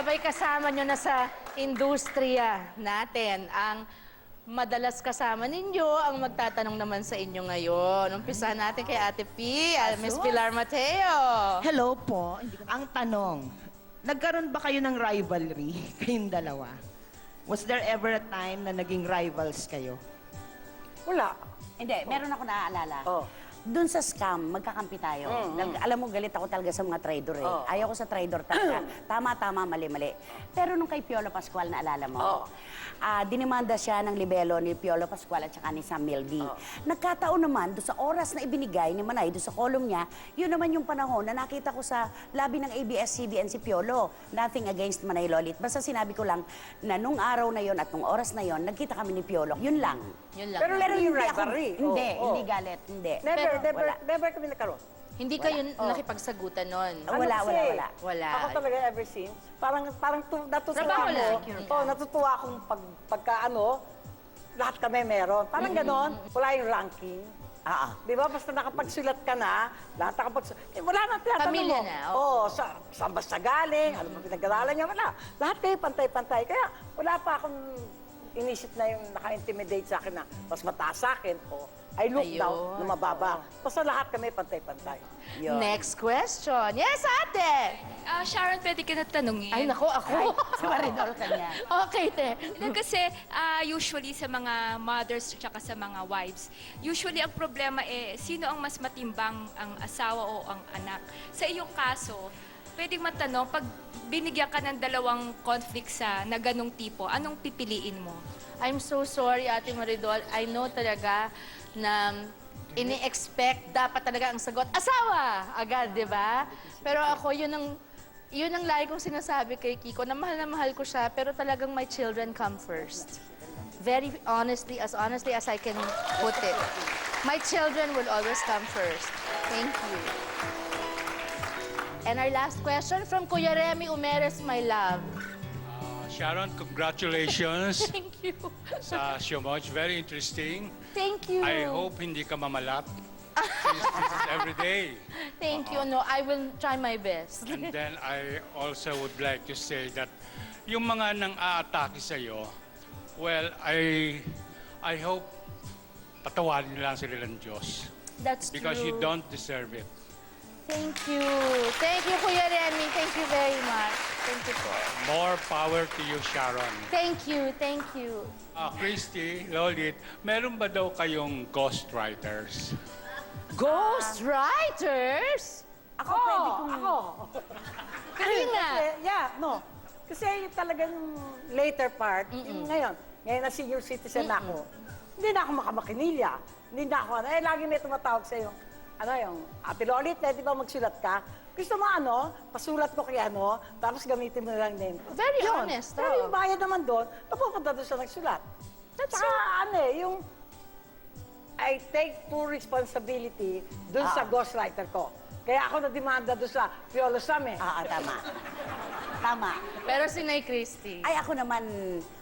abay kasama nyo na sa industriya natin. Ang madalas kasama ninyo, ang magtatanong naman sa inyo ngayon. Umpisahan natin kay Ate P, Miss Pilar Mateo. Hello po. Ang tanong, nagkaroon ba kayo ng rivalry, kayong dalawa? Was there ever a time na naging rivals kayo? Wala. Hindi, meron ako naaalala. Oh. Doon sa scam, magkakampi tayo. Alam mo, galit ako talaga sa mga trader eh. Oh. Ayaw ko sa trader talaga. Tama-tama, mali-mali. Pero nung kay Piolo Pascual, naalala mo, dinimanda siya ng libelo ni Piolo Pascual at saka ni Sam Mildy. Nagkataon naman, doon sa oras na ibinigay ni Manay, doon sa column niya, yun naman yung panahon na nakita ko sa labi ng ABS-CBN si Piolo. Nothing against Manay Lolit. Basta sinabi ko lang na nung araw na yon at nung oras na yon, nagkita kami ni Piolo. Yun lang. Yun lang. Pero Pero yung hindi ako, rivalry. hindi galit, hindi. Never kami nagkaroon. Hindi kayo nakipagsagutan nun. Wala. Wala. Ako talaga ever since, parang natutuwa Trabaho lang. ako. Natutuwa akong pagka lahat kami meron. Parang ganon, wala yung ranking. Di ba? Basta nakapagsulat ka na, lahat nakapagsulat. Wala nang tinatanong Pamilya mo. na, Saan ba siya galing? Ano ba pinag-aralan niya? Wala. Lahat kayo pantay-pantay. Kaya wala pa akong inisip na yung naka-intimidate sa akin na mas mataas sa akin o I look down na mababa. Basta lahat kami pantay-pantay. Next question. Yes, ate! Sharon, pwede ka na tanungin. Ay, naku, ako. Si Maridol kanya. Okay, te. Kasi usually sa mga mothers at sa mga wives, usually ang problema sino ang mas matimbang, ang asawa o ang anak. Sa iyong kaso, pwedeng matanong, pag binigyan ka ng dalawang conflict na ganong tipo, anong pipiliin mo? I'm so sorry, Ate Maridol. I know talaga na ini-expect dapat talaga ang sagot, asawa! Agad, di ba? Pero ako, yun ang lagi kong sinasabi kay Kiko, na mahal ko siya, pero talagang my children come first. Very honestly as I can put it. My children will always come first. Thank you. And our last question from Kuya Remy Umeres, my love. Sharon, congratulations Thank you. sa show mo. It's very interesting. Thank you. I hope hindi ka mamalat. This is every day. Thank you. No, I will try my best. And then I also would like to say that yung mga nang aatake sa'yo, well, I hope patawarin nila lang sila ng Diyos. That's Because true. you don't deserve it. Thank you. Thank you, Kuya Remy. Thank you very much. Thank you po. More power to you, Sharon. Thank you. Thank you. Christy, Lolit, meron ba daw kayong ghostwriters? Ghost writers? Ako pwede kong... Ako. Kasi nga. Kasi yung talagang later part, yung ngayon na senior citizen na ako, hindi na ako makamakinilya. Hindi na ako, lagi may tumatawag sa'yo. Yung Ate Lolit, di ba magsulat ka? Gusto mo pasulat ko kay tapos gamitin mo lang name. Very honest, Pero yung bayad naman doon, napupunta doon sa nagsulat. That's Saka yung I take full responsibility doon sa ghostwriter ko. Kaya ako na-demanda doon sa Piolo Sam Tama. Tama. Pero si Nay Christy. Ay, ako naman,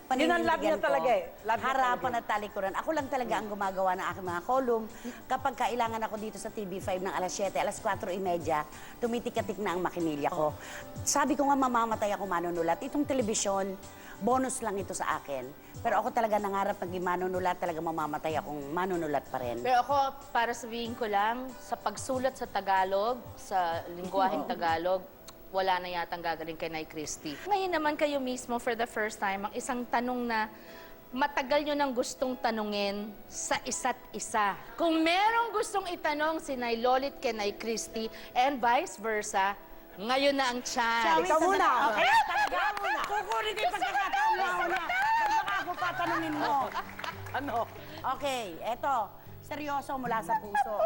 Yun ang love niya paninindigan ko, talaga eh. Love niya harapan talaga. at talikuran. Ako lang talaga ang gumagawa ng aking mga column. Kapag kailangan ako dito sa TV5 ng alas 7, alas 4:30, tumitik-tik na ang makinilya ko. Sabi ko nga, mamamatay ako manunulat. Itong telebisyon, bonus lang ito sa akin. Pero ako talaga nangarap pag manunulat, talaga mamamatay akong manunulat pa rin. Pero ako, para sabihin ko lang, sa pagsulat sa Tagalog, sa lingwaheng Tagalog, wala na yatang gagaling kay Nay Christy. Ngayon naman kayo mismo, for the first time, ang isang tanong na matagal nyo nang gustong tanungin sa isa't isa. Kung merong gustong itanong si Nay Lolit kay Nay Christy and vice versa, ngayon na ang chance. Ikaw muna. Okay, talaga muna. Kukunin ko yung pagkakataon mo una. Baka ako tatanungin mo. Okay, eto. Seryoso mula sa puso.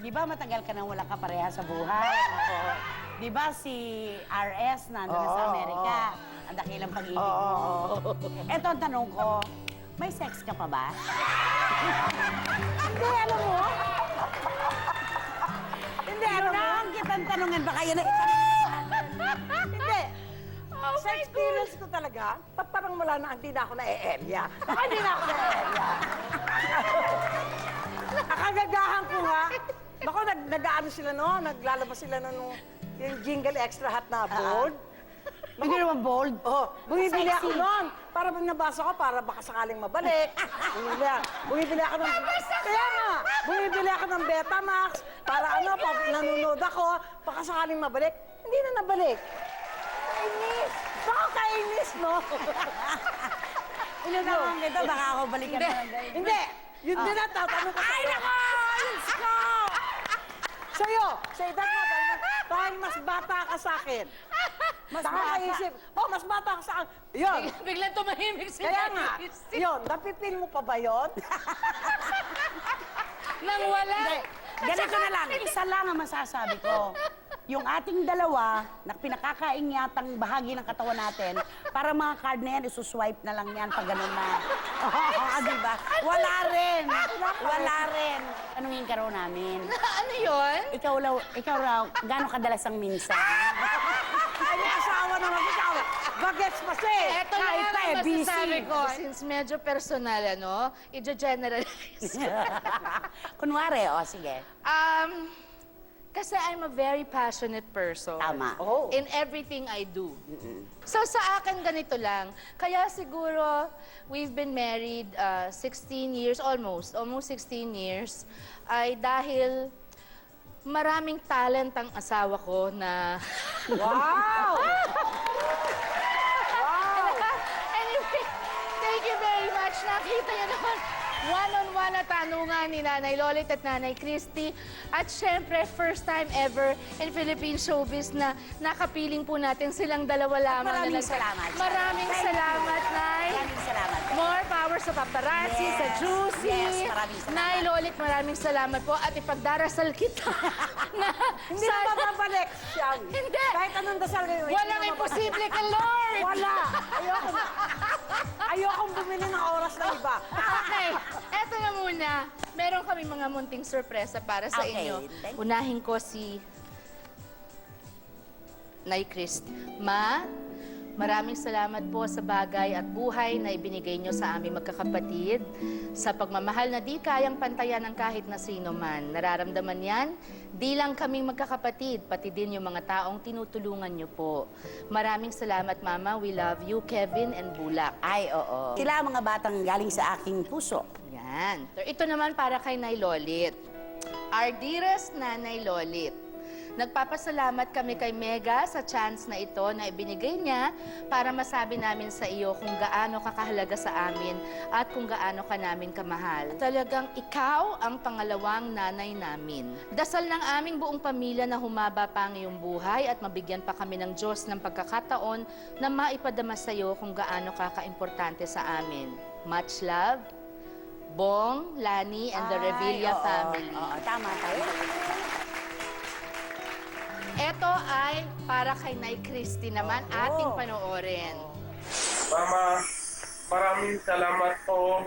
Di ba matagal ka nang walang kapareha sa buhay? Di ba si RS nandun na sa Amerika? Ang dakilang pag-ibig mo. Eto ang tanong ko, may sex ka pa ba? Hindi, alam mo? Hindi, alam mo? Ang kitang tanungan, baka yan ang itanong. Hindi. Sa experience ko talaga, parang wala na, hindi na ako na-e-area. Baka hindi na ako na-e-area. Nakagagahan ko nga. Bako, nag-ano sila, no? Naglalabas sila ng yung jingle extra hot na board. Hindi naman bold. Oh, bumibili ako Sexy. noon. Para pag nabasa ko, para baka sakaling mabalik. Bumibili ako ng... Kaya nga, bumibili ako ng Betamax. Para ano, pag nanonood ako, baka sakaling mabalik. Hindi na nabalik. Kainis. Baka kainis, no? Inunahan kita, baka ako balikan na lang dahil. Hindi. Yun din ang tatanong ko sa'yo. Ay, nako! Diyos ko! Sa'yo, sa edad mo, dahil mas bata ka sa akin. Mas nakakaisip. Oh, mas bata ka sa akin. Yun. Biglang tumahimik si Kaya nga, Christy. yun, napipil mo pa ba yun? Nang wala. Ganito na lang, isa lang ang masasabi ko. Yung ating dalawa, na pinakakaingyatang bahagi ng katawan natin, para mga card na yan, isuswipe na lang yan pag ganun na. Oo, diba? Wala rin. Wala rin. Tanungin ka raw namin. Ano yun? Ikaw raw, gano'ng kadalas ang minsan? Ay, may asawa naman ikaw. Bagets pa siya eh. Eto na Kahit lang pa ang eh, busy. masasabi ko. Since medyo personal, ano, i-generalize. Kunwari, sige. Kasi I'm a very passionate person. Tama. Oh. In everything I do. So sa akin, ganito lang. Kaya siguro, we've been married 16 years, almost 16 years, ay dahil maraming talent ang asawa ko na... Wow! Anyway, thank you very much. Nakita niyo naman, one-on-one na tanungan ni Nanay Lolit at Nanay Christy. At syempre, first time ever in Philippine showbiz na nakapiling po natin silang dalawa lamang. Maraming salamat. Maraming Thank you. salamat, Nay. Maraming salamat. More power sa paparazzi, Yes. sa Juicy. Yes, maraming salamat. Nay Lolit, maraming salamat po. At ipagdarasal kita na Hindi na mababalik siya. Hindi. Kahit anong dasal ngayon. Walang imposible ka, Lord! Wala. Ayoko na. Ayokong bumili ng oras ng iba. Okay, eto na muna. Meron kami mga munting sorpresa para sa Okay, inyo. thank you. Unahin ko si Nay Christy. Ma, maraming salamat po sa bagay at buhay na ibinigay nyo sa aming magkakapatid. Sa pagmamahal na di kayang pantayan ng kahit na sino man. Nararamdaman yan, di lang kaming magkakapatid, pati din yung mga taong tinutulungan nyo po. Maraming salamat, Mama. We love you, Kevin and Bulak. Ay, oo. Sila ang mga batang galing sa aking puso. Yan. Ito naman para kay Nay Lolit. Our dearest Nanay Lolit, nagpapasalamat kami kay Mega sa chance na ito na ibinigay niya para masabi namin sa iyo kung gaano ka kahalaga sa amin at kung gaano ka namin kamahal. Talagang ikaw ang pangalawang nanay namin. Dasal ng aming buong pamilya na humaba pa ang iyong buhay at mabigyan pa kami ng Diyos ng pagkakataon na maipadama sa iyo kung gaano ka kaimportante sa amin. Much love, Bong, Lani, and the Revilla Ay, oo. family. Oo, tama tayo. Ito ay para kay Nay Christy naman, ating panoorin. Mama, maraming salamat po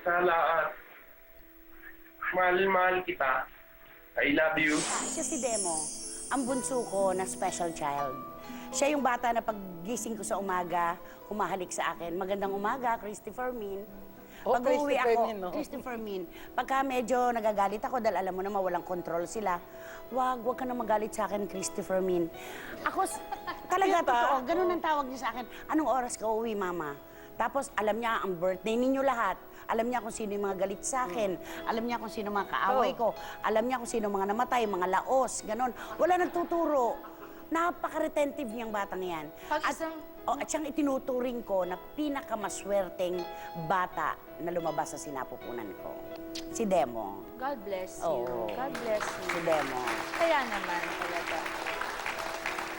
sa lahat. Mahal kita. I love you. Siya si Demo, ang bunso ko na special child. Siya yung bata na paggising ko sa umaga, humahalik sa akin. Magandang umaga, Christopher Min. Oh, Pag-uwi Christopher ako, Min, no? Christopher Min, pagka medyo nagagalit ako dahil alam mo naman walang control sila, wag ka na magalit sa akin, Christopher Min. Ako, talaga totoo, ganun ang tawag niya sa akin. Anong oras ka uwi, Mama? Tapos alam niya ang birthday ninyo lahat. Alam niya kung sino yung mga galit sa akin. Alam niya kung sino mga kaaway ko. Alam niya kung sino mga namatay, mga laos, ganon. Wala nagtuturo. Napaka-retentive niyang batang yan. Pag At, isang- at siyang itinuturing ko na pinakamaswerteng bata na lumabas sa sinapupunan ko. Si Demo. God bless you. Oo. God bless Si you. Demo. Kaya naman talaga.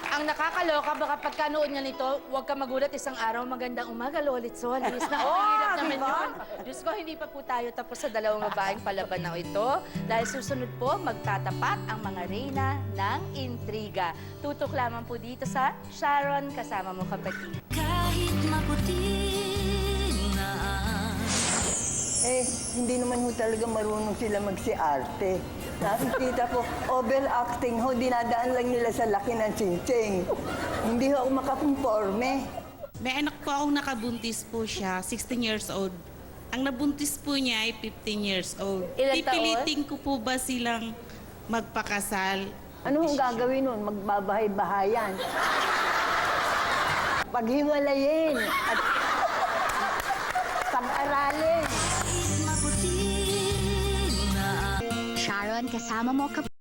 Ang nakakaloka, baka pagkanood niya nito, huwag ka magulat isang araw, magandang umaga, Lolit Solis. Nakakahirap naman diba? yun. Diyos ko, hindi pa po tayo tapos sa dalawang babaeng palaban na ito. Dahil susunod po, magtatapat ang mga reyna ng intriga. Tutok lamang po dito sa Sharon, kasama mo kapatid. Kahit maputi na Eh, hindi naman ho talaga marunong sila magsiarte. Nakikita ko, overacting ho, dinadaan lang nila sa laki ng chincing. Hindi ho ako makakonforme. May anak po akong nakabuntis po siya, 16 years old. Ang nabuntis po niya ay 15 years old. Ilang taon? Pipilitin ko po ba silang magpakasal? Ano ang gagawin nun? Magbabahay-bahayan. paghiwalayin at pag-aralin. Sharon, kasama mo